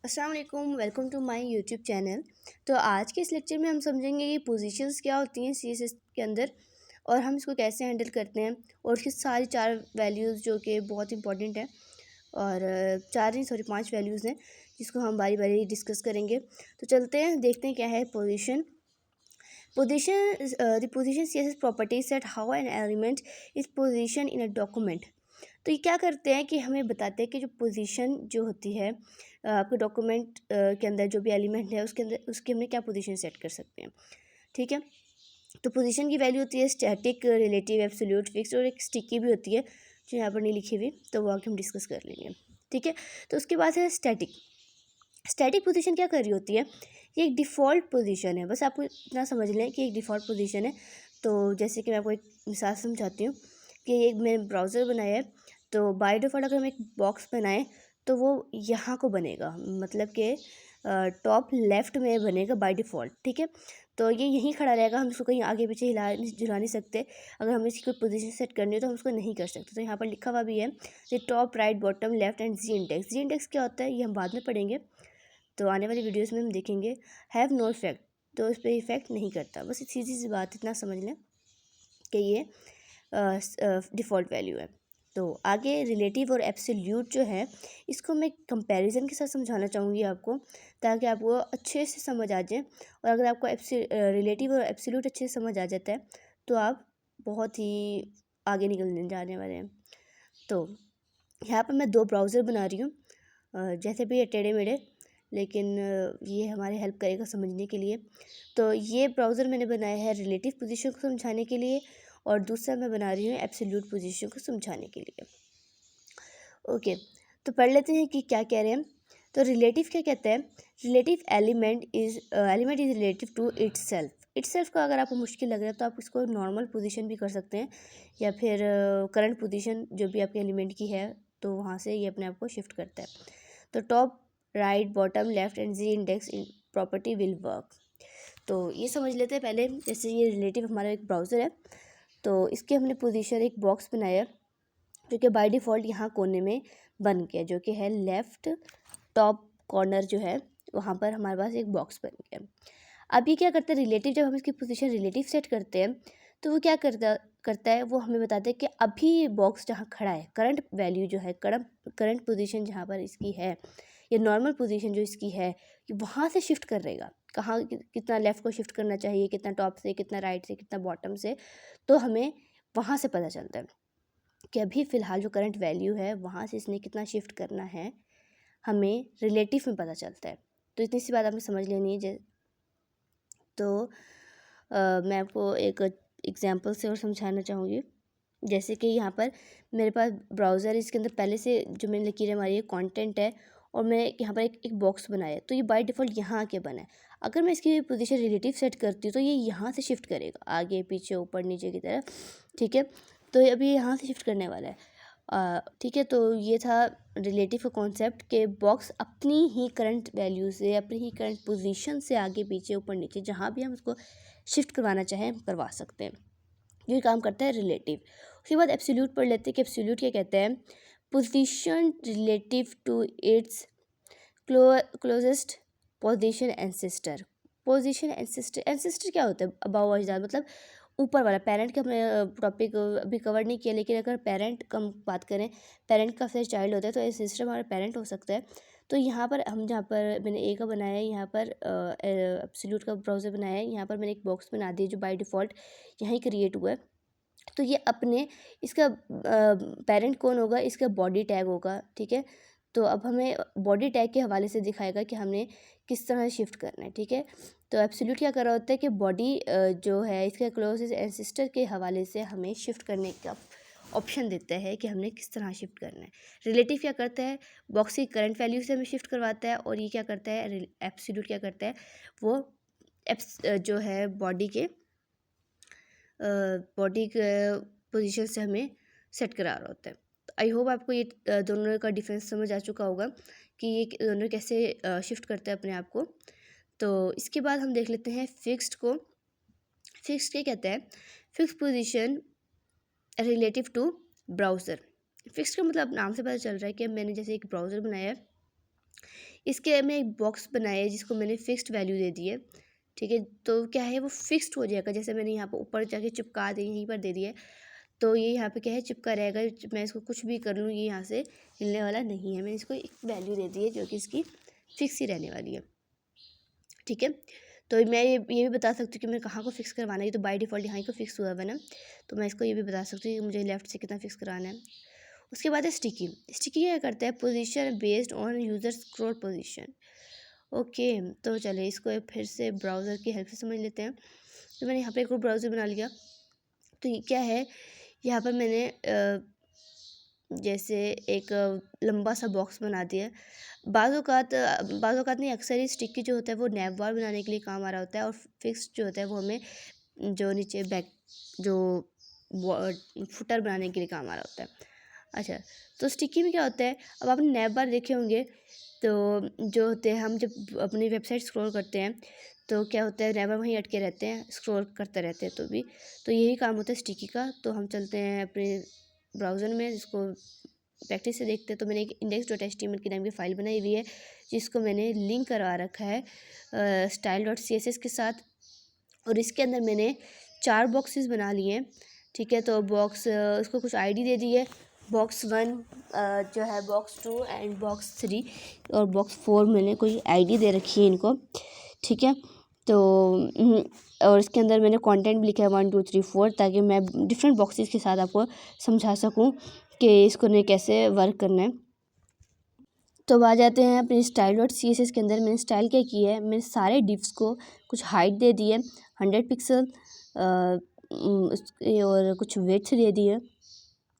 अस्सलाम वालेकुम, welcome to my YouTube channel. तो आज के इस लेक्चर में हम समझेंगे कि पोजीशंस क्या होती हैं सीएसएस के अंदर और हम इसको कैसे हैंडल करते हैं और उसकी सारी चार वैल्यूज़ जो कि बहुत इंपॉर्टेंट है और चार नहीं सॉरी 5 वैल्यूज़ हैं जिसको हम बारी बारी डिस्कस करेंगे। तो चलते हैं देखते हैं क्या है position. The position CSS property set how an element is position in a document. तो ये क्या करते हैं कि हमें बताते हैं कि जो पोजीशन जो होती है आपके डॉक्यूमेंट के अंदर जो भी एलिमेंट है उसके अंदर उसकी हमने क्या पोजीशन सेट कर सकते हैं। ठीक है, तो पोजीशन की वैल्यू होती है स्टैटिक, रिलेटिव, एब्सोल्यूट, फिक्स और एक स्टिकी भी होती है जो यहाँ पर नहीं लिखी हुई, तो वो आगे हम डिस्कस कर लेंगे। ठीक है, तो उसके बाद है स्टैटिक। स्टैटिक पोजीशन क्या कर रही होती है, ये एक डिफ़ॉल्ट पोजीशन है, बस आपको इतना समझ लें कि एक डिफ़ॉल्ट पोजीशन है। तो जैसे कि मैं आपको एक मिसाल समझाती हूँ कि एक मैंने ब्राउज़र बनाया है, तो बाय डिफ़ॉल्ट अगर हम एक बॉक्स बनाएं तो वो यहाँ को बनेगा, मतलब कि टॉप लेफ़्ट में बनेगा बाय डिफ़ॉल्ट। ठीक है, तो ये यहीं खड़ा रहेगा, हम इसको कहीं आगे पीछे झुला नहीं सकते। अगर हमें इसकी कोई पोजीशन सेट करनी हो तो हम उसको नहीं कर सकते। तो यहाँ पर लिखा हुआ भी है कि top, right, bottom, left and z index. Z index क्या होता है ये हम बाद में पढ़ेंगे, तो आने वाली वीडियोस में हम देखेंगे। हैव नो इफेक्ट, तो इस पर इफेक्ट नहीं करता, बस एक सीधी सी बात इतना समझ लें कि ये डिफ़ॉल्ट वैल्यू है। तो आगे रिलेटिव और एब्सोल्यूट जो है इसको मैं कंपैरिजन के साथ समझाना चाहूँगी आपको, ताकि आपको अच्छे से समझ आ जाए। और अगर आपको रिलेटिव और एब्सोल्यूट अच्छे से समझ आ जाता है तो आप बहुत ही आगे निकलने जाने वाले हैं। तो यहाँ पर मैं 2 ब्राउज़र बना रही हूँ, जैसे भी ये टेढ़े मेढ़े, लेकिन ये हमारे हेल्प करेगा समझने के लिए। तो ये ब्राउज़र मैंने बनाया है रिलेटिव पोजीशन को समझाने के लिए और दूसरा मैं बना रही हूँ एब्सोल्यूट पोजीशन को समझाने के लिए। ओके, तो पढ़ लेते हैं कि क्या कह रहे हैं। तो रिलेटिव क्या कहते हैं, relative element is relative to itself का अगर आपको मुश्किल लग रहा है तो आप इसको नॉर्मल पोजीशन भी कर सकते हैं या फिर करंट पोजीशन जो भी आपके एलिमेंट की है तो वहाँ से ये अपने आप को शिफ्ट करता है। तो top, right, bottom, left and z index in property will work. तो ये समझ लेते हैं पहले। जैसे ये रिलेटिव हमारा एक ब्राउज़र है, तो इसके हमने पोजीशन एक बॉक्स बनाया है जो कि बाय डिफ़ॉल्ट यहाँ कोने में बन गया, जो कि है लेफ़्ट टॉप कॉर्नर जो है वहाँ पर हमारे पास एक बॉक्स बन गया। अब ये क्या करता है रिलेटिव, जब हम इसकी पोजीशन रिलेटिव सेट करते हैं तो वो क्या करता है वो हमें बताता है कि अभी ये बॉक्स जहाँ खड़ा है, करंट वैल्यू जो है, करंट पोजीशन जहाँ पर इसकी है, ये नॉर्मल पोजीशन जो इसकी है ये वहाँ से शिफ्ट कर रहेगा। कहाँ कितना लेफ़्ट को शिफ्ट करना चाहिए, कितना टॉप से, कितना राइट से, कितना बॉटम से, तो हमें वहाँ से पता चलता है कि अभी फ़िलहाल जो करंट वैल्यू है वहाँ से इसने कितना शिफ्ट करना है, हमें रिलेटिव में पता चलता है। तो इतनी सी बात आपने समझ लेनी है। तो मैं आपको एक एग्जांपल से और समझाना चाहूँगी। जैसे कि यहाँ पर मेरे पास ब्राउज़र है, इसके अंदर पहले से जो मैंने लकीरें मारी है कंटेंट है और मैं यहाँ पर एक बॉक्स बनाया है, तो ये बाय डिफ़ॉल्ट यहाँ आके बना है। अगर मैं इसकी पोजीशन रिलेटिव सेट करती हूँ तो ये यहाँ से शिफ्ट करेगा आगे पीछे ऊपर नीचे की तरफ। ठीक है, तो ये अभी यहाँ से शिफ्ट करने वाला है। ठीक है, तो ये था रिलेटिव का कॉन्सेप्ट कि बॉक्स अपनी ही करंट वैल्यू से, अपनी ही करंट पोजीशन से आगे पीछे ऊपर नीचे जहाँ भी हम उसको शिफ्ट करवाना चाहें हम करवा सकते हैं। ये काम करता है रिलेटिव। उसके बाद एब्सोल्यूट पढ़ लेते हैं कि एब्सोल्यूट क्या कहते हैं। Position relative to its closest position ancestor. Position ancestor क्या होता है, अबाव अजदाद, मतलब ऊपर वाला। पेरेंट का हमने टॉपिक अभी कवर नहीं किया, लेकिन अगर पेरेंट का हम बात करें, पेरेंट का फिर चाइल्ड होता है, तो एंसेस्टर हमारा पेरेंट हो सकता है। तो यहाँ पर हम, जहाँ पर मैंने ए का बनाया है, यहाँ पर एब्सोल्यूट का ब्राउज़र बनाया है, यहाँ पर मैंने एक बॉक्स बना दिया जो बाय डिफ़ॉल्ट यहीं क्रिएट हुआ है। तो ये अपने, इसका पेरेंट कौन होगा, इसका बॉडी टैग होगा। ठीक है, तो अब हमें बॉडी टैग के हवाले से दिखाएगा कि हमने किस तरह शिफ्ट करना है। ठीक है, तो एब्सोल्यूट क्या कर रहा होता है कि बॉडी जो है इसके क्लोजेस्ट एंसेस्टर के हवाले से हमें शिफ्ट करने का ऑप्शन देता है कि हमने किस तरह शिफ्ट करना है। रिलेटिव क्या करता है, बॉक्स की करंट वैल्यू से हमें शिफ्ट करवाता है, और ये क्या करता है, एब्सोल्यूट क्या करता है, वो जो है बॉडी के पोजीशन से हमें सेट करा रहा होता है। तो आई होप आपको ये दोनों का डिफरेंस समझ आ चुका होगा कि ये दोनों कैसे शिफ्ट करते हैं अपने आप को। तो इसके बाद हम देख लेते हैं फिक्स्ड को। फिक्स्ड क्या कहते हैं, fixed position relative to browser. Fixed का मतलब नाम से पता चल रहा है कि मैंने जैसे एक ब्राउज़र बनाया है, इसके मैं एक बॉक्स बनाया है जिसको मैंने फिक्स्ड वैल्यू दे दी है, ठीक है। तो क्या है वो फिक्स्ड हो जाएगा, जैसे मैंने यहाँ पर ऊपर जाके चिपका दी, यहीं पर दे दिया है, तो ये यहाँ पे क्या है चिपका रहेगा। मैं इसको कुछ भी कर लूँ ये यहाँ से हिलने वाला नहीं है। मैंने इसको एक वैल्यू दे दी है जो कि इसकी फिक्स ही रहने वाली है, ठीक है। तो मैं ये भी बता सकती हूँ कि मैं कहाँ को फिक्स करवाना है। ये तो बाय डिफ़ॉल्ट यहाँ को फिक्स हुआ है ना, तो मैं इसको ये भी बता सकती हूँ कि मुझे लेफ़्ट से कितना फिक्स कराना है। उसके बाद है स्टिकी। स्टिकी क्या करता है, position based on user scroll position. Okay, तो चलिए इसको एक फिर से ब्राउज़र की हेल्प से समझ लेते हैं। तो मैंने यहाँ पे एक और ब्राउज़र बना लिया। तो ये क्या है, यहाँ पर मैंने जैसे एक लंबा सा बॉक्स बना दिया। बाज़ औक़ात नहीं, अक्सर ही स्टिकी जो होता है वो नैप बार बनाने के लिए काम आ रहा होता है, और फिक्स जो होता है वो हमें जो नीचे बैक जो फुटर बनाने के लिए काम आ रहा होता है। अच्छा, तो स्टिकी में क्या होता है, अब आपने नैप बार देखे होंगे, तो जो होते हैं हम जब अपनी वेबसाइट स्क्रॉल करते हैं तो क्या होता है, नैप बार वहीं अटके रहते हैं, स्क्रॉल करते रहते हैं, तो यही काम होता है स्टिकी का। तो हम चलते हैं अपने ब्राउज़र में, जिसको प्रैक्टिस से देखते हैं। तो मैंने एक index.html की नाम की फ़ाइल बनाई हुई है जिसको मैंने लिंक करवा रखा है style.css के साथ, और इसके अंदर मैंने 4 बॉक्सेस बना लिए हैं, ठीक है। तो उसको कुछ आईडी दे दी है, बॉक्स 1 जो है, बॉक्स 2 एंड बॉक्स 3 और बॉक्स 4 मैंने कोई आईडी दे रखी है इनको, ठीक है। तो और इसके अंदर मैंने कंटेंट भी लिखा है 1 2 3 4, ताकि मैं डिफरेंट बॉक्सेस के साथ आपको समझा सकूं कि इसको ने कैसे वर्क करना है। तो अब आ जाते हैं अपने style.css के अंदर। मैंने स्टाइल क्या किया है, मैंने सारे डिव्स को कुछ हाइट दे दी है 100 पिक्सल, और कुछ विड्थ दे दी है,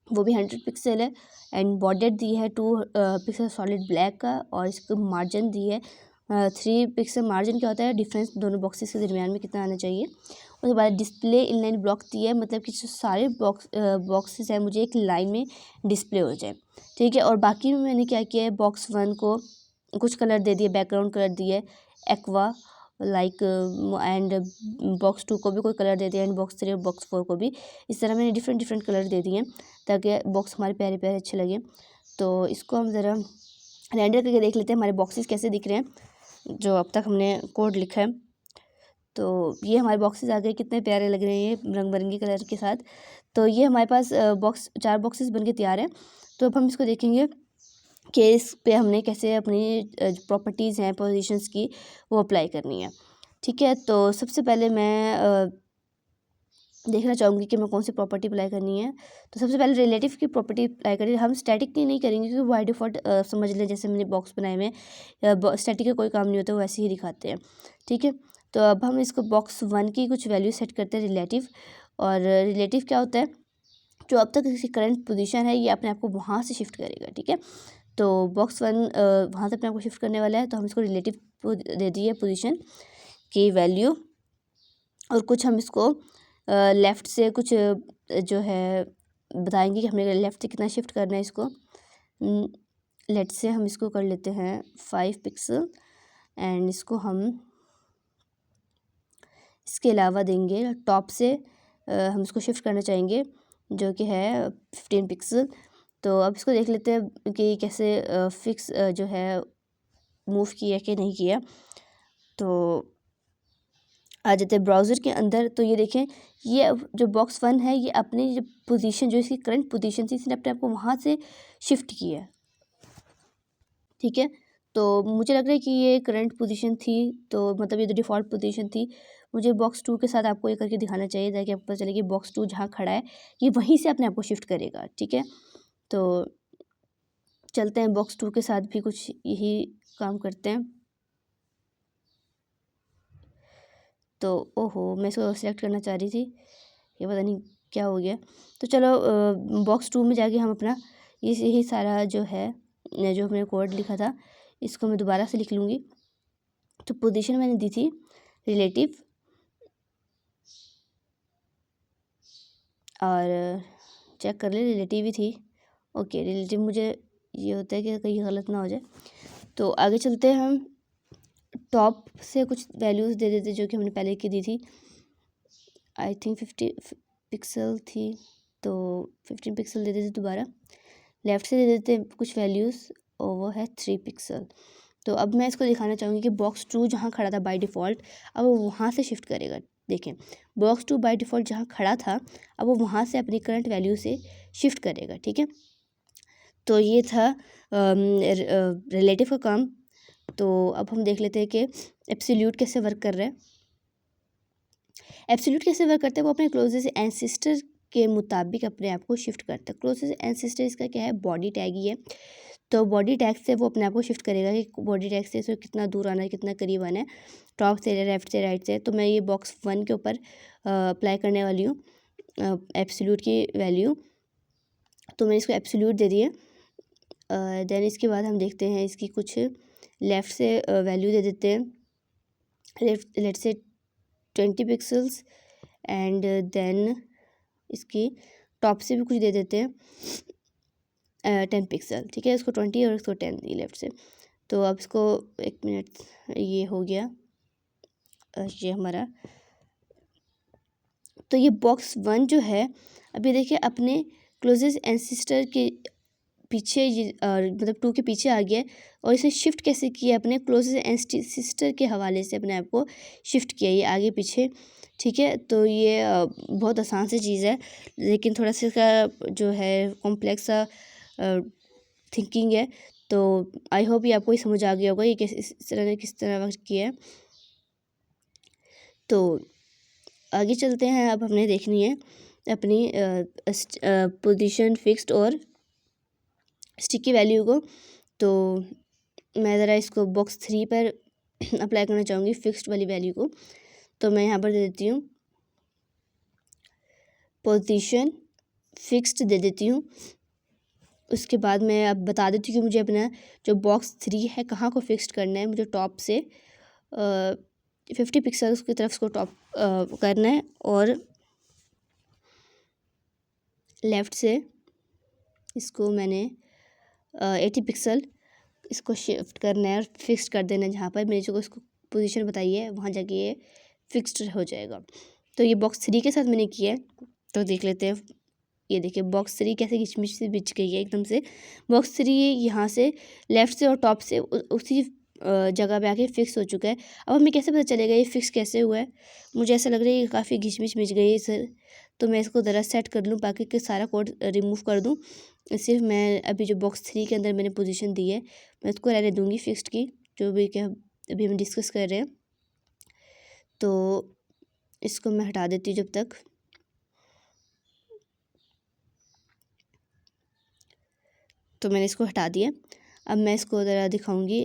वो भी 100 पिक्सल है, एंड बॉर्डर दी है 2 पिक्सल सॉलिड ब्लैक का, और इसको मार्जिन दी है 3 पिक्सल। मार्जिन क्या होता है, डिफरेंस दोनों बॉक्सेस के दरमियान में कितना आना चाहिए। उसके बाद डिस्प्ले इनलाइन ब्लॉक दी है, मतलब कि जो सारे बॉक्सेस हैं मुझे एक लाइन में डिस्प्ले हो जाए, ठीक है। और बाकी में मैंने क्या किया है, बॉक्स 1 को कुछ कलर दे दिए, बैकग्राउंड कलर दिए एक्वा लाइक, एंड बॉक्स 2 को भी कोई कलर दे दिया, एंड बॉक्स 3 और बॉक्स 4 को भी इस तरह मैंने डिफरेंट डिफरेंट कलर दे दिए हैं ताकि बॉक्स हमारे प्यारे प्यारे अच्छे लगे। तो इसको हम ज़रा रेंडर करके देख लेते हैं हमारे बॉक्सेस कैसे दिख रहे हैं जो अब तक हमने कोड लिखा है। तो ये हमारे बॉक्सेस आ गए, कितने प्यारे लग रहे हैं रंग बिरंगे कलर के साथ। तो ये हमारे पास 4 बॉक्सेस बन के तैयार हैं। तो अब हम इसको देखेंगे कि इस पे हमने कैसे अपनी प्रॉपर्टीज़ हैं पोजीशंस की वो अप्लाई करनी है, ठीक है। तो सबसे पहले मैं देखना चाहूँगी कि मैं कौन सी प्रॉपर्टी अप्लाई करनी है। तो सबसे पहले रिलेटिव की प्रॉपर्टी अप्लाई करें। हम स्टैटिक की नहीं करेंगे क्योंकि बाय डिफ़ॉल्ट समझ लें जैसे मैंने बॉक्स बनाए हुए हैं, स्टैटिक का कोई काम नहीं होता, वो ऐसे ही दिखाते हैं, ठीक है। तो अब हम इसको बॉक्स 1 की कुछ वैल्यू सेट करते हैं रिलेटिव। और रिलेटिव क्या होता है, जो अब तक इसकी करंट पोजीशन है ये अपने आप को वहाँ से शिफ्ट करेगा, ठीक है। तो बॉक्स 1 वहाँ से अपने आप को शिफ्ट करने वाला है, तो हम इसको रिलेटिव दे दिए पोजीशन की वैल्यू, और कुछ हम इसको लेफ़्ट से कुछ जो है बताएंगे कि हमने लेफ़्ट से कितना शिफ्ट करना है इसको। लेट से हम इसको कर लेते हैं 5 पिक्सल, एंड इसको हम इसके अलावा देंगे टॉप से हम इसको शिफ्ट करना चाहेंगे जो कि है 15 पिक्सल। तो अब इसको देख लेते हैं कि कैसे फिक्स जो है मूव किया कि नहीं किया। तो आ जाते हैं ब्राउज़र के अंदर। तो ये देखें, ये जो बॉक्स 1 है ये अपनी जो पोजीशन, जो इसकी करंट पोजीशन थी, इसने अपने आप को वहाँ से शिफ्ट किया है, ठीक है। तो मुझे लग रहा है कि ये करंट पोजीशन थी, तो मतलब ये तो डिफ़ॉल्ट पोजीशन थी। मुझे बॉक्स 2 के साथ आपको ये करके दिखाना चाहिए ताकि आपको पता चले कि बॉक्स 2 जहाँ खड़ा है ये वहीं से अपने आप को शिफ्ट करेगा, ठीक है। तो चलते हैं बॉक्स 2 के साथ भी कुछ यही काम करते हैं। तो ओहो, मैं इसको सेलेक्ट करना चाह रही थी, ये पता नहीं क्या हो गया। तो चलो बॉक्स 2 में जाके हम अपना यही सारा जो है जो हमने कोड लिखा था इसको मैं दोबारा से लिख लूँगी। तो पोजीशन मैंने दी थी रिलेटिव, और चेक कर ले रिलेटिव ही थी। ओके, रिलेटिव मुझे ये होता है कि कहीं गलत ना हो जाए। तो आगे चलते हैं, हम टॉप से कुछ वैल्यूज़ दे देते जो कि हमने पहले की दी थी। आई थिंक 50 पिक्सल थी, तो 15 पिक्सल दे देते दोबारा। लेफ़्ट से दे देते कुछ वैल्यूज़, और वो है 3 पिक्सल। तो अब मैं इसको दिखाना चाहूँगी कि बॉक्स 2 जहाँ खड़ा था बाय डिफ़ॉल्ट, अब वो वहाँ से शिफ्ट करेगा। देखें, बॉक्स 2 बाय डिफ़ॉल्ट जहाँ खड़ा था, अब वो वहाँ से अपनी करंट वैल्यू से शिफ्ट करेगा। ठीक है, तो ये था रिलेटिव का काम। तो अब हम देख लेते हैं कि एब्सोल्यूट कैसे वर्क कर रहा है। एब्सोल्यूट कैसे वर्क करता है, वो अपने क्लोजेस्ट एंसेस्टर के मुताबिक अपने आप को शिफ्ट करता है। क्लोजेस्ट एंसेस्टर इसका क्या है, बॉडी टैग ही है। तो बॉडी टैग से वो अपने आप को शिफ्ट करेगा कि बॉडी टैग से कितना दूर आना है, कितना करीब आना है, टॉप से, लेफ्ट से, राइट से। तो मैं ये बॉक्स 1 के ऊपर अप्लाई करने वाली हूँ एब्सोल्यूट की वैल्यू। तो मैंने इसको एब्सोल्यूट दे दी है। देन इसके बाद हम देखते हैं इसकी कुछ लेफ़्ट से वैल्यू दे देते हैं। लेट से 20 पिक्सल्स एंड देन इसकी टॉप से भी कुछ दे देते हैं 10 पिक्सल। ठीक है, इसको 20 और इसको 10 ये लेफ्ट से। तो अब इसको 1 मिनट, ये हो गया ये हमारा। तो ये बॉक्स 1 जो है, अभी देखिए अपने क्लोजेस्ट एंसेस्टर के पीछे ये मतलब 2 के पीछे आ गया और इसे शिफ्ट कैसे किया, अपने क्लोजेस्ट एंसेस्टर के हवाले से अपने आप को शिफ्ट किया, ये आगे पीछे। ठीक है, तो ये बहुत आसान सी चीज़ है, लेकिन थोड़ा सा इसका जो है कॉम्प्लेक्स सा थिंकिंग है। तो आई होप ये आपको ही समझ आ गया होगा ये किस तरह वर्क किया है। तो आगे चलते हैं। अब हमने देखनी है अपनी पोजीशन फिक्स्ड और स्टिकी वैल्यू को। तो मैं ज़रा इसको बॉक्स 3 पर अप्लाई करना चाहूँगी फिक्स्ड वाली वैल्यू को। तो मैं यहाँ पर दे देती हूँ पोजीशन फिक्स्ड दे देती हूँ। उसके बाद मैं अब बता देती हूँ कि मुझे अपना जो बॉक्स 3 है कहाँ को फिक्स्ड करना है। मुझे टॉप से 50 पिक्सल्स की तरफ इसको टॉप करना है और लेफ़्ट से इसको मैंने 80 पिक्सल इसको शिफ्ट करना है और फिक्स कर देना है। जहाँ पर मैंने जो इसको पोजीशन बताई है वहाँ जाके ये फिक्स्ड हो जाएगा। तो ये बॉक्स 3 के साथ मैंने किया है, तो देख लेते हैं। ये देखिए बॉक्स 3 कैसे घिचमिच से बिछ गई है एकदम से। बॉक्स 3 यहाँ से लेफ़्ट से और टॉप से उसी जगह पे आके फिक्स हो चुका है। अब हमें कैसे पता चलेगा ये फिक्स कैसे हुआ है? मुझे ऐसा लग रहा है ये काफ़ी घिचमिच मिच गई है सर। तो मैं इसको ज़रा सेट कर लूँ, बाकी के सारा कोड रिमूव कर दूँ। सिर्फ मैं अभी जो बॉक्स 3 के अंदर मैंने पोजीशन दी है मैं उसको रहने दूँगी फिक्स्ड की, जो भी क्या अभी हम डिस्कस कर रहे हैं। तो इसको मैं हटा देती हूँ जब तक। तो मैंने इसको हटा दिया। अब मैं इसको ज़रा दिखाऊंगी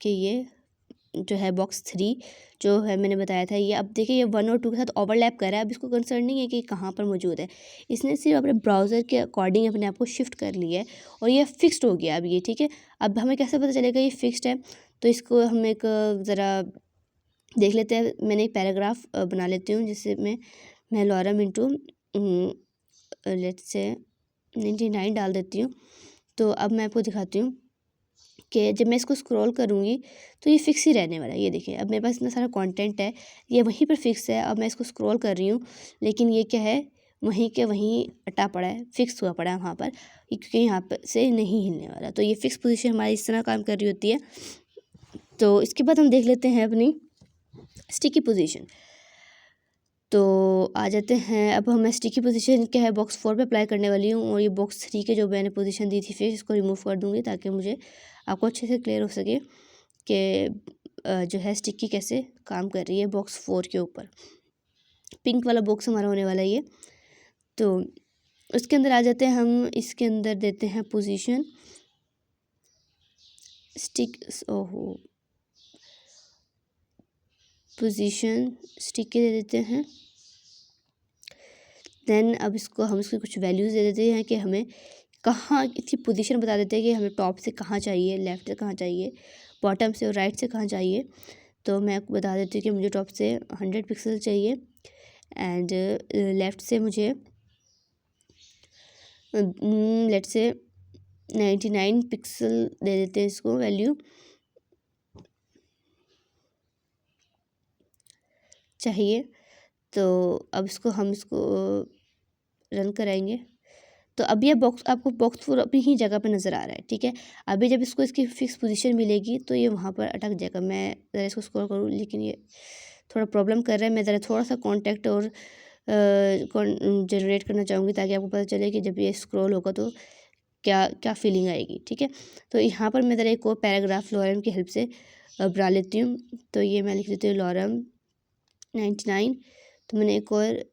कि ये जो है बॉक्स 3 जो है मैंने बताया था, ये अब देखिए ये 1 और 2 के साथ ओवरलैप कर रहा है। अब इसको कंसर्न नहीं है कि कहाँ पर मौजूद है, इसने सिर्फ अपने ब्राउज़र के अकॉर्डिंग अपने आप को शिफ्ट कर लिया है और ये फिक्स्ड हो गया अब ये। ठीक है, अब हमें कैसे पता चलेगा ये फिक्स्ड है? तो इसको हम एक ज़रा देख लेते हैं। मैंने एक पैराग्राफ बना लेती हूँ जिससे मैं लॉरम इंटू लेट्स से 99 डाल देती हूँ। तो अब मैं आपको दिखाती हूँ कि जब मैं इसको स्क्रॉल करूँगी तो ये फिक्स ही रहने वाला है। ये देखिए अब मेरे पास इतना सारा कंटेंट है, ये वहीं पर फिक्स है। अब मैं इसको स्क्रॉल कर रही हूँ लेकिन ये क्या है, वहीं के वहीं अटा पड़ा है, फिक्स हुआ पड़ा है वहाँ पर, क्योंकि यहाँ पर से नहीं हिलने वाला। तो ये फिक्स पोजीशन हमारी इस तरह काम कर रही होती है। तो इसके बाद हम देख लेते हैं अपनी स्टिकी पोजीशन। तो आ जाते हैं। अब मैं स्टिकी पोजीशन क्या है बॉक्स 4 पे अप्लाई करने वाली हूँ और ये बॉक्स 3 के जो मैंने पोजीशन दी थी फिर इसको रिमूव कर दूँगी ताकि मुझे आपको अच्छे से क्लियर हो सके कि जो है स्टिकी कैसे काम कर रही है बॉक्स 4 के ऊपर। पिंक वाला बॉक्स हमारा होने वाला है ये। तो उसके अंदर आ जाते हैं हम। इसके अंदर देते हैं पोजीशन स्टिक, ओहो पोजीशन स्टिकी दे देते हैं। देन अब इसको हम इसकी कुछ वैल्यूज़ दे देते हैं कि हमें कहाँ इसकी पोजीशन बता देते हैं कि हमें टॉप से कहाँ चाहिए, लेफ़्ट से कहाँ चाहिए, बॉटम से और राइट से कहाँ चाहिए। तो मैं आपको बता देती हूँ कि मुझे टॉप से 100 पिक्सल चाहिए एंड लेफ़्ट से मुझे लेट्स से 99 पिक्सल दे देते हैं इसको वैल्यू चाहिए। तो अब हम इसको रन कराएंगे तो अभी ये बॉक्स आपको बॉक्स 4 अपनी ही जगह पे नज़र आ रहा है, ठीक है। अभी जब इसको इसकी फिक्स पोजीशन मिलेगी तो ये वहाँ पर अटक जाएगा। मैं ज़रा इसको स्क्रॉल करूँ, लेकिन ये थोड़ा प्रॉब्लम कर रहा है। मैं ज़रा थोड़ा सा कॉन्टैक्ट और जनरेट करना चाहूँगी, ताकि आपको पता चले कि जब ये स्क्रॉल होगा तो क्या क्या फीलिंग आएगी, ठीक है। तो यहाँ पर मैं ज़रा एक और पैराग्राफ लॉरेम की हेल्प से बना लेती हूँ। तो ये मैं लिख देती हूँ लॉरेम 99। तो मैंने एक और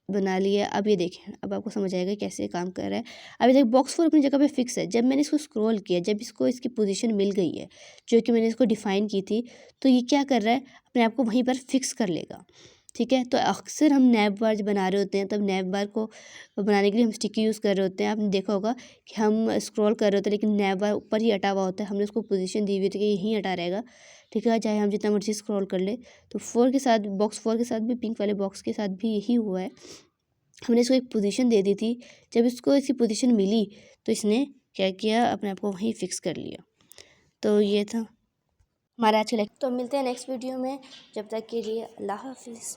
बना लिया। अब ये देखें, अब आपको समझ आएगा कैसे काम कर रहा है। अभी तक बॉक्स 4 अपनी जगह पे फिक्स है। जब मैंने इसको स्क्रॉल किया, जब इसको इसकी पोजीशन मिल गई है जो कि मैंने इसको डिफ़ाइन की थी, तो ये क्या कर रहा है, अपने आप को वहीं पर फिक्स कर लेगा, ठीक है। तो अक्सर हम नैप बार जब बना रहे होते हैं, तब नैप बार को बनाने के लिए हम स्टिकी यूज़ कर रहे होते हैं। आपने देखा होगा कि हम स्क्रॉल कर रहे होते हैं, लेकिन नैप बार ऊपर ही हटा हुआ होता है। हमने उसको पोजीशन दी हुई होती है कि यहीं हटा रहेगा, ठीक है, चाहे हम जितना मर्ज़ी स्क्रॉल कर ले। तो 4 के साथ, बॉक्स 4 के साथ भी, पिंक वाले बॉक्स के साथ भी यही हुआ है। हमने इसको एक पोजीशन दे दी थी। जब इसको इसकी पोजीशन मिली तो इसने क्या किया, अपने आप को वहीं फिक्स कर लिया। तो ये था हमारा आज का लेक्चर। तो मिलते हैं नेक्स्ट वीडियो में, जब तक के लिए अल्लाह हाफिज़।